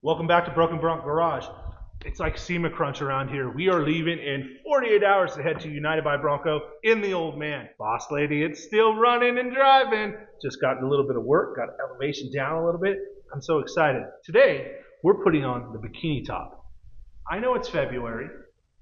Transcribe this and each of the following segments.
Welcome back to Broken Bronco Garage. It's like SEMA crunch around here. We are leaving in 48 hours to head to United by Bronco in the Old Man. Boss lady, it's still running and driving. Just got a little bit of work, got elevation down a little bit. I'm so excited. Today, we're putting on the bikini top. I know it's February.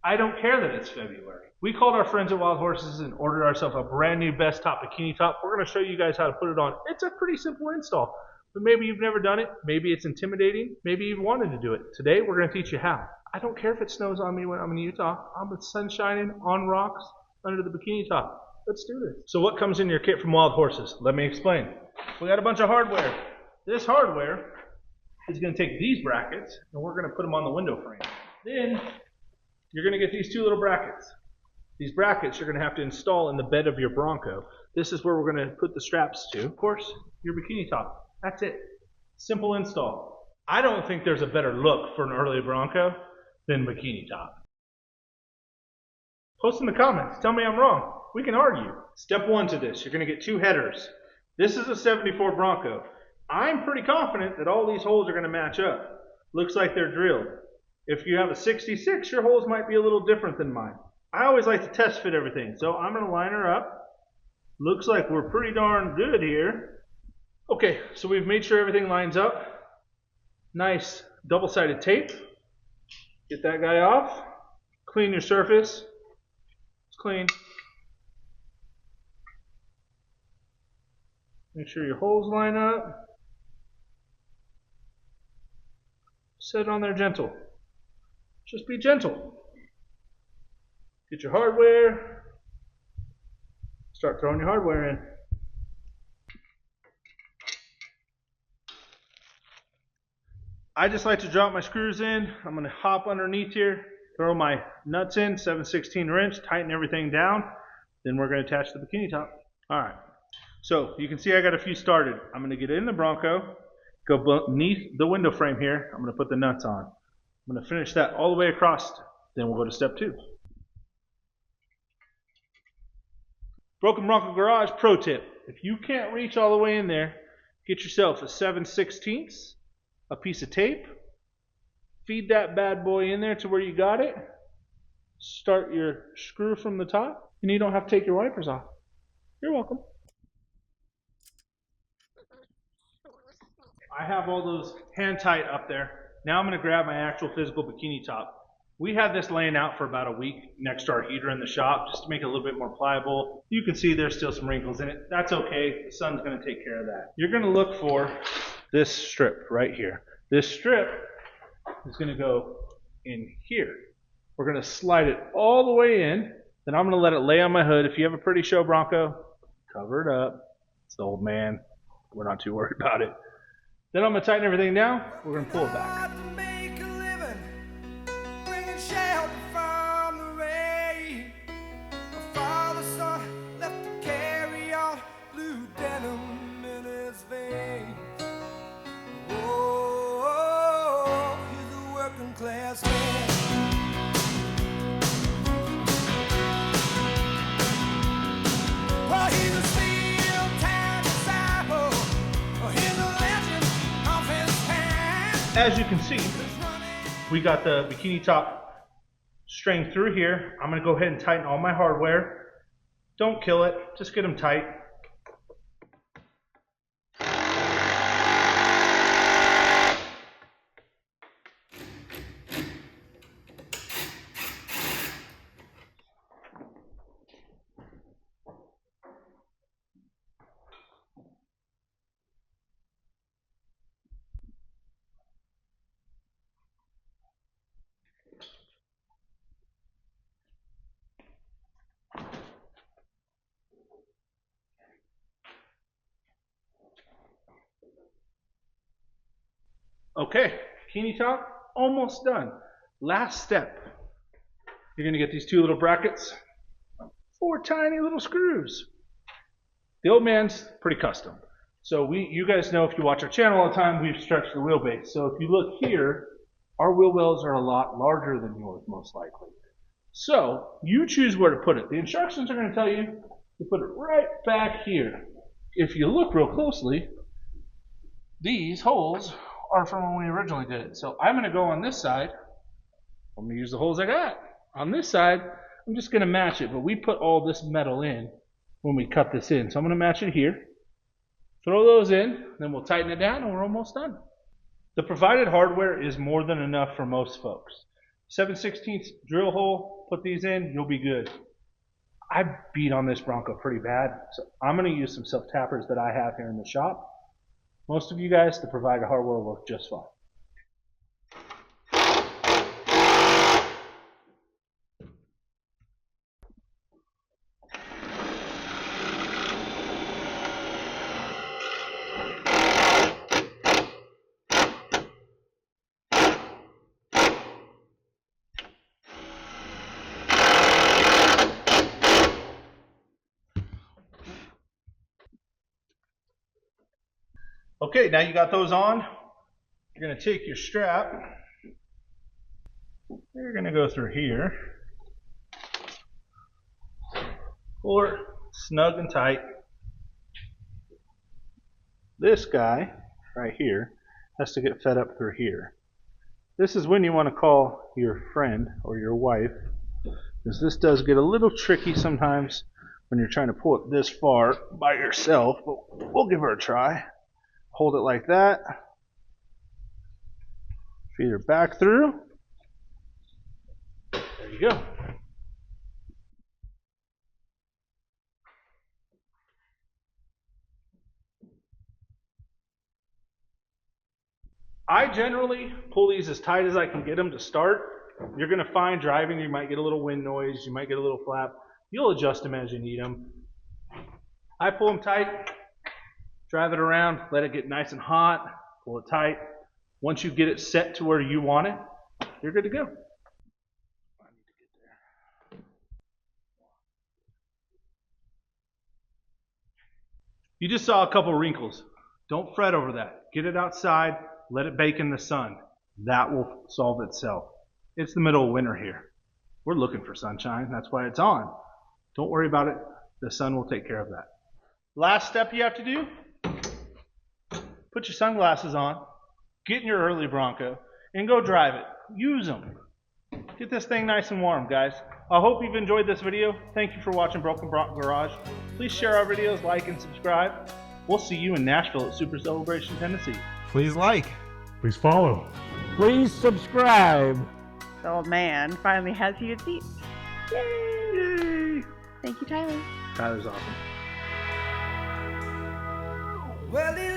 I don't care that it's February. We called our friends at Wild Horses and ordered ourselves a brand new Bestop bikini top. We're going to show you guys how to put it on. It's a pretty simple install. But maybe you've never done it. Maybe it's intimidating. Maybe you've wanted to do it. Today, we're going to teach you how. I don't care if it snows on me when I'm in Utah. I'm with sun shining on rocks under the bikini top. Let's do this. So what comes in your kit from Wild Horses? Let me explain. We got a bunch of hardware. This hardware is going to take these brackets, and we're going to put them on the window frame. Then, you're going to get these two little brackets. These brackets you're going to have to install in the bed of your Bronco. This is where we're going to put the straps to. Of course, your bikini top. That's it. Simple install. I don't think there's a better look for an early Bronco than bikini top. Post in the comments. Tell me I'm wrong. We can argue. Step one to this. You're going to get two headers. This is a 74 Bronco. I'm pretty confident that all these holes are going to match up. Looks like they're drilled. If you have a 66, your holes might be a little different than mine. I always like to test fit everything. So I'm going to line her up. Looks like we're pretty darn good here. Okay, so we've made sure everything lines up. Nice double-sided tape. Get that guy off. Clean your surface. It's clean. Make sure your holes line up. Set it on there gentle. Just be gentle. Get your hardware. Start throwing your hardware in. I just like to drop my screws in. I'm going to hop underneath here, throw my nuts in, 7/16 wrench, tighten everything down. Then we're going to attach the bikini top. All right. So you can see I got a few started. I'm going to get in the Bronco, go beneath the window frame here. I'm going to put the nuts on. I'm going to finish that all the way across. Then we'll go to step two. Broken Bronco Garage pro tip. If you can't reach all the way in there, get yourself a 7/16, a piece of tape, feed that bad boy in there to where you got it, start your screw from the top, and you don't have to take your wipers off. You're welcome. I have all those hand tight up there. Now I'm going to grab my actual physical bikini top. We had this laying out for about a week next to our heater in the shop just to make it a little bit more pliable. You can see there's still some wrinkles in it. That's okay. The sun's going to take care of that. You're going to look for this strip right here. This strip is going to go in here. We're going to slide it all the way in. Then I'm going to let it lay on my hood. If you have a pretty show Bronco, cover it up. It's the Old Man. We're not too worried about it. Then I'm going to tighten everything down. We're going to pull it back. As you can see, we got the bikini top string through here. I'm going to go ahead and tighten all my hardware. Don't kill it, just get them tight. Okay, bikini top, almost done. Last step. You're going to get these two little brackets, 4 tiny little screws. The Old Man's pretty custom. So you guys know if you watch our channel all the time, we've stretched the wheelbase. So if you look here, our wheel wells are a lot larger than yours most likely. So you choose where to put it. The instructions are going to tell you to put it right back here. If you look real closely, these holes are from when we originally did it. So I'm going to go on this side. I'm going to use the holes I got. On this side, I'm just going to match it. But we put all this metal in when we cut this in. So I'm going to match it here. Throw those in. Then we'll tighten it down and we're almost done. The provided hardware is more than enough for most folks. 7/16 drill hole, put these in, you'll be good. I beat on this Bronco pretty bad, so I'm going to use some self-tappers that I have here in the shop. Most of you guys, the provided hardware will work just fine. Okay, now you got those on. You're going to take your strap. You're going to go through here. Pull it snug and tight. This guy right here has to get fed up through here. This is when you want to call your friend or your wife, because this does get a little tricky sometimes when you're trying to pull it this far by yourself, but we'll give her a try. Hold it like that. Feed her back through. There you go. I generally pull these as tight as I can get them to start. You're going to find driving, you might get a little wind noise, you might get a little flap. You'll adjust them as you need them. I pull them tight, drive it around, let it get nice and hot, pull it tight. Once you get it set to where you want it, you're good to go. You just saw a couple wrinkles. Don't fret over that. Get it outside, let it bake in the sun. That will solve itself. It's the middle of winter here. We're looking for sunshine. That's why it's on. Don't worry about it. The sun will take care of that. Last step you have to do, put your sunglasses on, get in your Early Bronco, and go drive it. Use them. Get this thing nice and warm, guys. I hope you've enjoyed this video. Thank you for watching Broken Bronco Garage. Please share our videos, like, and subscribe. We'll see you in Nashville at Super Celebration, Tennessee. Please like. Please follow. Please subscribe. The old man finally has heated seats. Yay! Thank you, Tyler. Tyler's awesome. Well, he